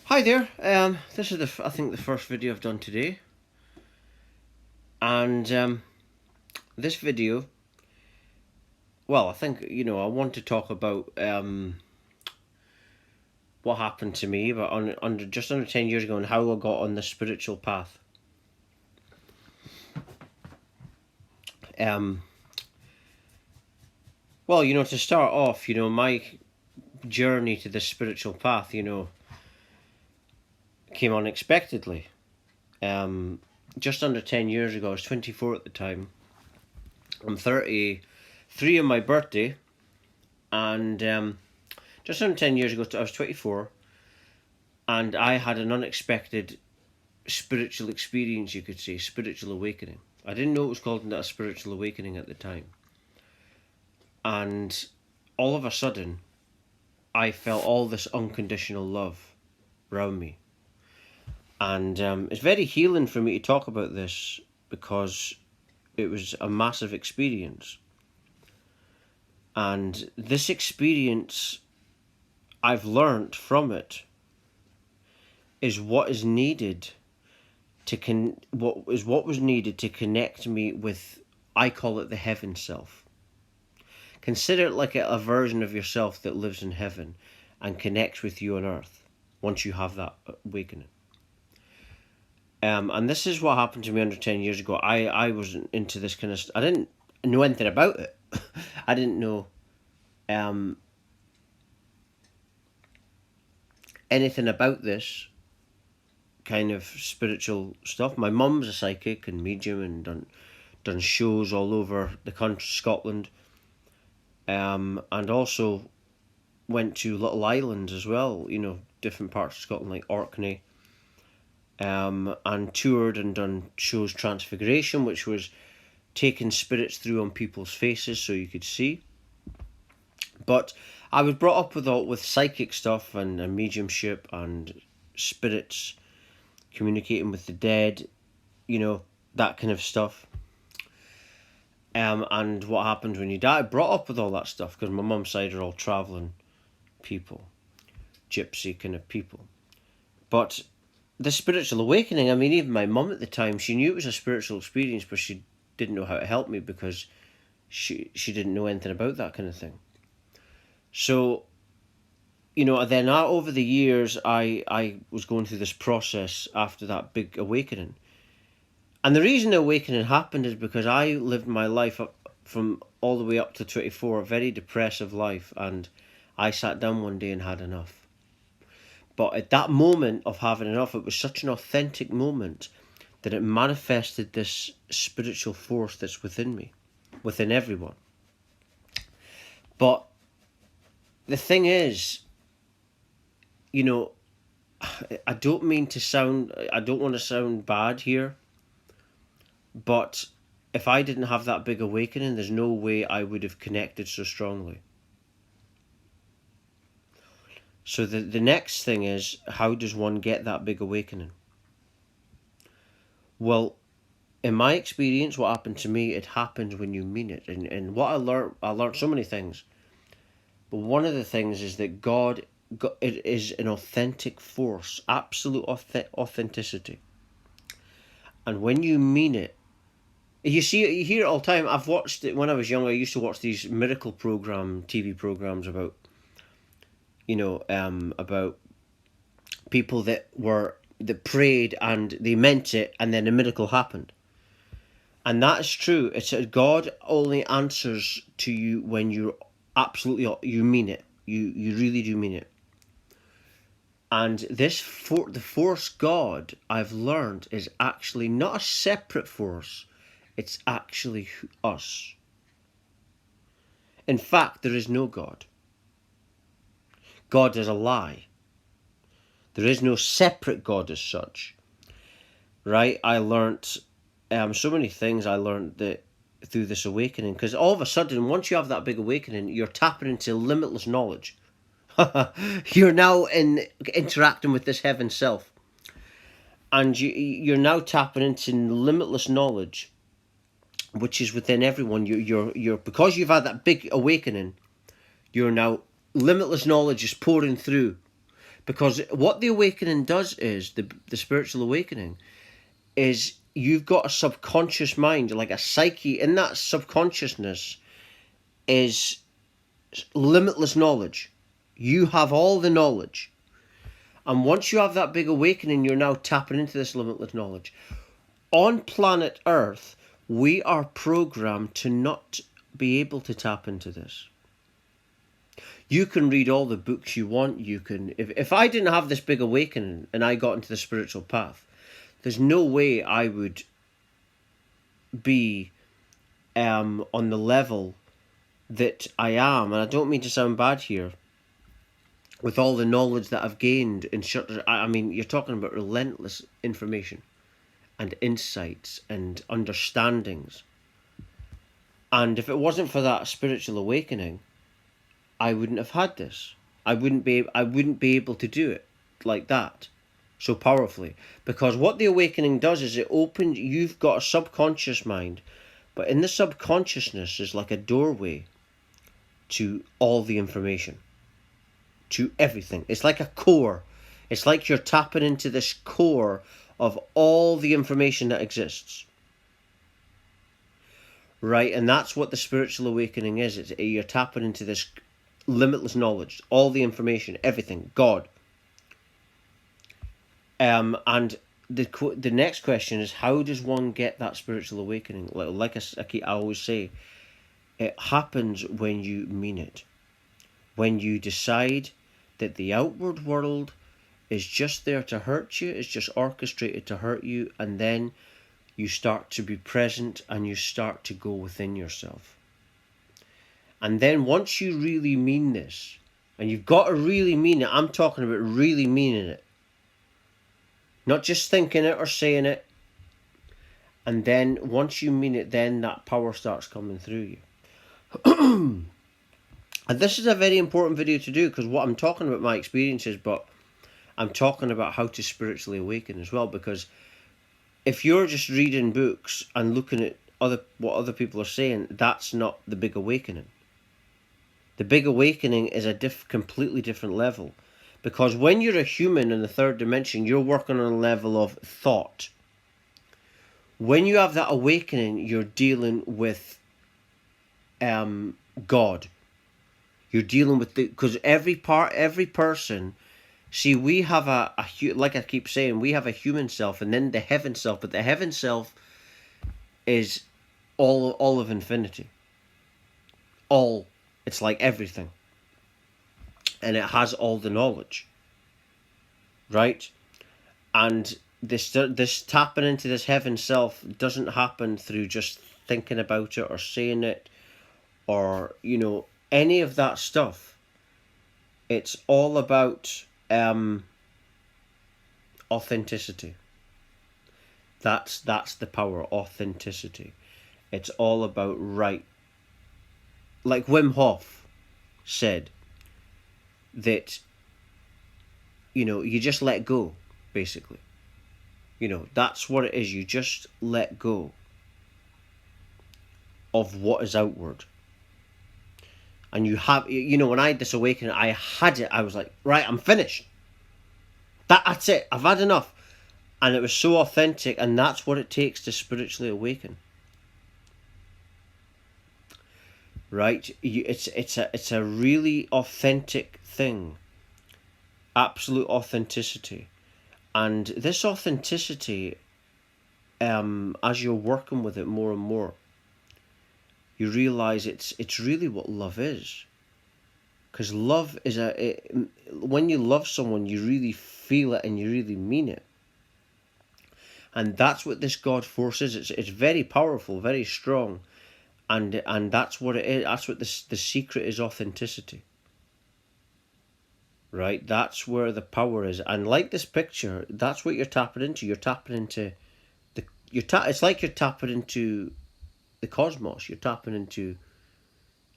Hi there. This is I think the first video I've done today, and this video, well, I think I want to talk about what happened to me, but under just under 10 years ago, and how I got on the spiritual path. Um, well, to start off, my journey to the spiritual path, came unexpectedly. Just under 10 years ago, I was 24 at the time. I'm 33 on my birthday, and just under 10 years ago, I was 24, and I had an unexpected spiritual experience, you could say, spiritual awakening. I didn't know it was called a spiritual awakening at the time. And all of a sudden, I felt all this unconditional love around me. And it's very healing for me to talk about this because it was a massive experience. And this experience, I've learnt from it, is what is needed what was needed to connect me with, I call it the heaven self. Consider it like a version of yourself that lives in heaven and connects with you on earth once you have that awakening. And this is what happened to me under 10 years ago. I was into this kind of I didn't know anything about it. I didn't know anything about this kind of spiritual stuff. My mum's a psychic and medium and done shows all over the country, Scotland, and also went to little islands as well, different parts of Scotland like Orkney, and toured and done shows Transfiguration, which was taking spirits through on people's faces so you could see. But I was brought up with psychic stuff and mediumship and spirits, communicating with the dead, that kind of stuff. And what happens when you die? Brought up with all that stuff because my mum's side are all travelling people, gypsy kind of people. But the spiritual awakening, even my mum at the time, she knew it was a spiritual experience, but she didn't know how to help me because she didn't know anything about that kind of thing. So, then over the years, I was going through this process after that big awakening. And the reason the awakening happened is because I lived my life up from all the way up to 24, a very depressive life, and I sat down one day and had enough. But at that moment of having enough, it was such an authentic moment that it manifested this spiritual force that's within me, within everyone. But the thing is, I don't want to sound bad here, but if I didn't have that big awakening, there's no way I would have connected so strongly. So the next thing is, how does one get that big awakening? Well, in my experience, what happened to me, it happens when you mean it. And what I learned so many things. But one of the things is that God, it is an authentic force, absolute authenticity. And when you mean it, you hear it all the time. I've watched it when I was young. I used to watch these miracle TV programs about, about people that prayed and they meant it, and then a miracle happened. And that is true. It's that God only answers to you when you mean it. You really do mean it. And the force God, I've learned, is actually not a separate force. It's actually us. In fact, there is no God. God is a lie. There is no separate God as such. Right? I learned so many things I learned that through this awakening, because all of a sudden, once you have that big awakening, you're tapping into limitless knowledge. You're now interacting with this heaven self, and you're now tapping into limitless knowledge, which is within everyone. You're because you've had that big awakening, you're now limitless knowledge is pouring through, Because what the awakening does is, the spiritual awakening, is you've got a subconscious mind, like a psyche. In that subconsciousness is limitless knowledge. You have all the knowledge. And once you have that big awakening, you're now tapping into this limitless knowledge. On planet Earth, we are programmed to not be able to tap into this. You can read all the books you want. You can, if I didn't have this big awakening and I got into the spiritual path, there's no way I would be on the level that I am. And I don't mean to sound bad here. With all the knowledge that I've gained in I mean, you're talking about relentless information and insights and understandings. And if it wasn't for that spiritual awakening, I wouldn't have had this. I wouldn't be able to do it like that so powerfully. Because what the awakening does is it opens, you've got a subconscious mind, but in the subconsciousness is like a doorway to all the information, to everything. It's like a core. It's like you're tapping into this core of all the information that exists. Right? And that's what the spiritual awakening is. You're tapping into this limitless knowledge, all the information, everything, God. And the next question is, how does one get that spiritual awakening? Like I always say, it happens when you mean it. When you decide that the outward world is just there to hurt you, it's just orchestrated to hurt you, and then you start to be present and you start to go within yourself. And then once you really mean this, and you've got to really mean it, I'm talking about really meaning it, not just thinking it or saying it. And then once you mean it, then that power starts coming through you. And this is a very important video to do, because what I'm talking about, my experiences, but I'm talking about how to spiritually awaken as well. Because if you're just reading books and looking at what other people are saying, that's not the big awakening. The big awakening is a completely different level. Because when you're a human in the third dimension, you're working on a level of thought. When you have that awakening, you're dealing with God. You're dealing with because every person, see, we have like I keep saying, we have a human self and then the heaven self, but the heaven self is all of infinity. It's like everything. And it has all the knowledge. Right? And this tapping into this heaven self doesn't happen through just thinking about it or saying it or, any of that stuff. It's all about authenticity. That's the power, authenticity. It's all about right. Like Wim Hof said, that, you just let go, basically. That's what it is. You just let go of what is outward. And you have, when I had this awakening, I had it. I was like, right, I'm finished. That's it. I've had enough. And it was so authentic, and that's what it takes to spiritually awaken. Right? It's a really authentic thing. Absolute authenticity. And this authenticity, as you're working with it more and more, you realize it's really what love is. Because love is when you love someone, you really feel it and you really mean it. And that's what this God force is. It's very powerful, very strong, and that's what it is. That's what the secret is: authenticity. Right, that's where the power is. And like this picture, that's what you're tapping into. You're tapping into it's like you're tapping into the cosmos. You're tapping into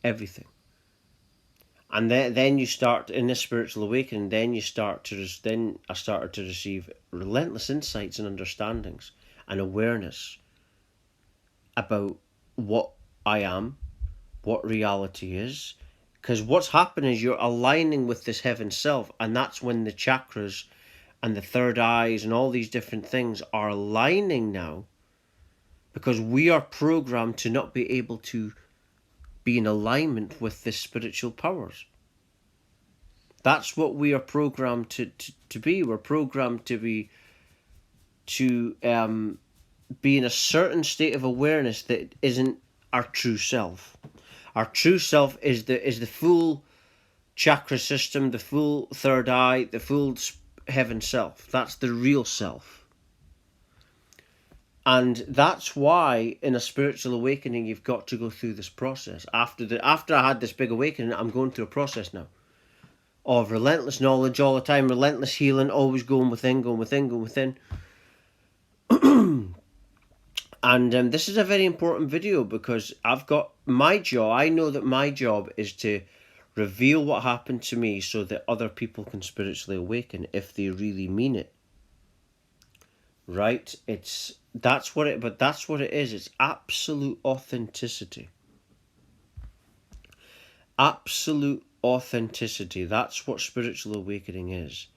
everything. And then you start in this spiritual awakening. Then I started to receive relentless insights and understandings and awareness about what I am, what reality is. because what's happening is you're aligning with this heaven self, and that's when the chakras and the third eyes and all these different things are aligning now, because we are programmed to not be able to be in alignment with the spiritual powers. That's what we are programmed to be. We're programmed to be in a certain state of awareness that isn't our true self. Our true self is the full chakra system, the full third eye, the full heaven self. That's the real self. And that's why in a spiritual awakening you've got to go through this process. After I had this big awakening, I'm going through a process now of relentless knowledge all the time, relentless healing, always going within, going within, going within. And this is a very important video, because I've got my job. I know that my job is to reveal what happened to me so that other people can spiritually awaken if they really mean it. Right? That's what it is. It's absolute authenticity. Absolute authenticity. That's what spiritual awakening is.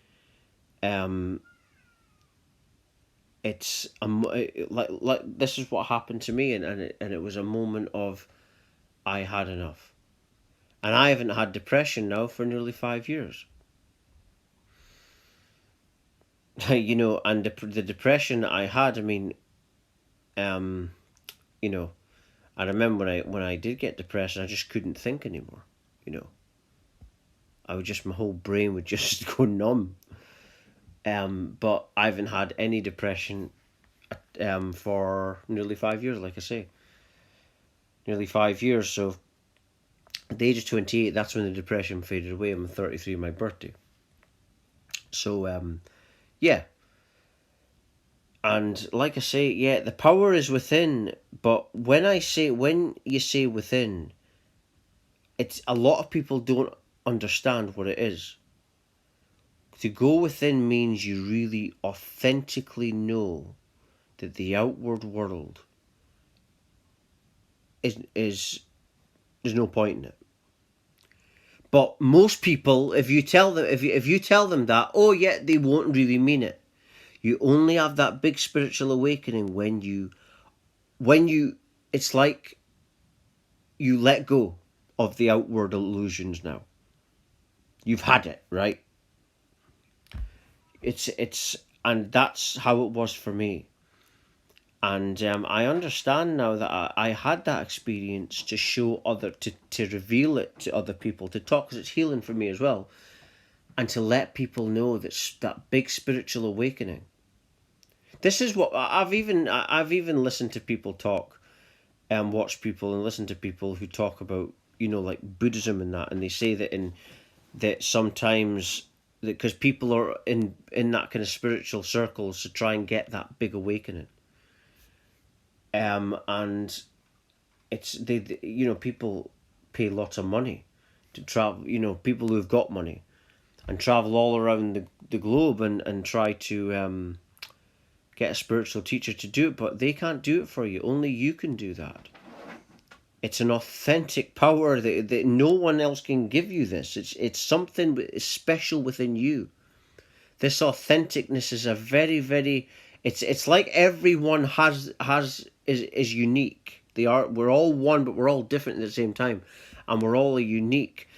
It's like this is what happened to me, and it was a moment of I had enough. And I haven't had depression now for nearly 5 years. You know, and the depression that I had, I mean, you know, I remember when I did get depressed, I just couldn't think anymore. You know, my whole brain would just go numb. But I haven't had any depression for nearly 5 years, like I say. Nearly 5 years. So at the age of 28, that's when the depression faded away. I'm 33, my birthday. So yeah. And like I say, yeah, the power is within. But when you say within, it's a lot of people don't understand what it is. To go within means you really authentically know that the outward world is there's no point in it. But most people, if you tell them that, oh yeah, they won't really mean it. You only have that big spiritual awakening when you it's like you let go of the outward illusions now. You've had it, right? And that's how it was for me. And I understand now that I had that experience to show to reveal it to other people, to talk, because it's healing for me as well, and to let people know that big spiritual awakening. This is what I've even listened to people talk, and watch people and listen to people who talk about, you know, like Buddhism and that, and they say that sometimes, because people are in that kind of spiritual circles to try and get that big awakening. And it's they you know, people pay lots of money to travel, you know, people who've got money, and travel all around the globe and try to get a spiritual teacher to do it, but they can't do it for you. Only you can do that. It's an authentic power that no one else can give you. It's something special within you. This authenticness is a very, very, it's like everyone is unique. We're all one, but we're all different at the same time, and we're all unique.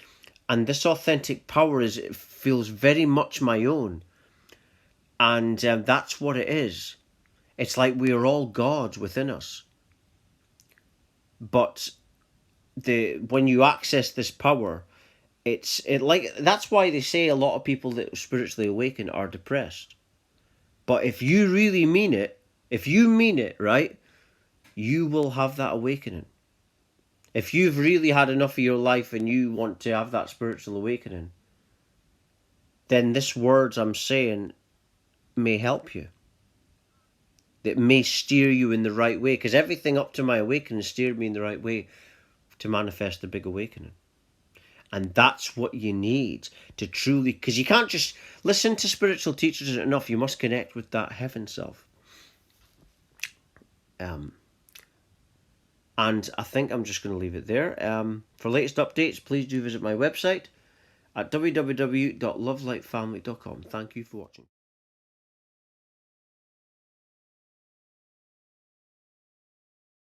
And this authentic power it feels very much my own, and that's what it is. It's like we are all gods within us. But when you access this power, that's why they say a lot of people that spiritually awaken are depressed. But if you really mean it, right, you will have that awakening. If you've really had enough of your life and you want to have that spiritual awakening, then this words I'm saying may help you. That may steer you in the right way, because everything up to my awakening steered me in the right way to manifest the big awakening. And that's what you need to truly, because you can't just listen to spiritual teachers isn't enough. You must connect with that heaven self. And I think I'm just going to leave it there. For latest updates, please do visit my website at www.lovelightfamily.com. Thank you for watching.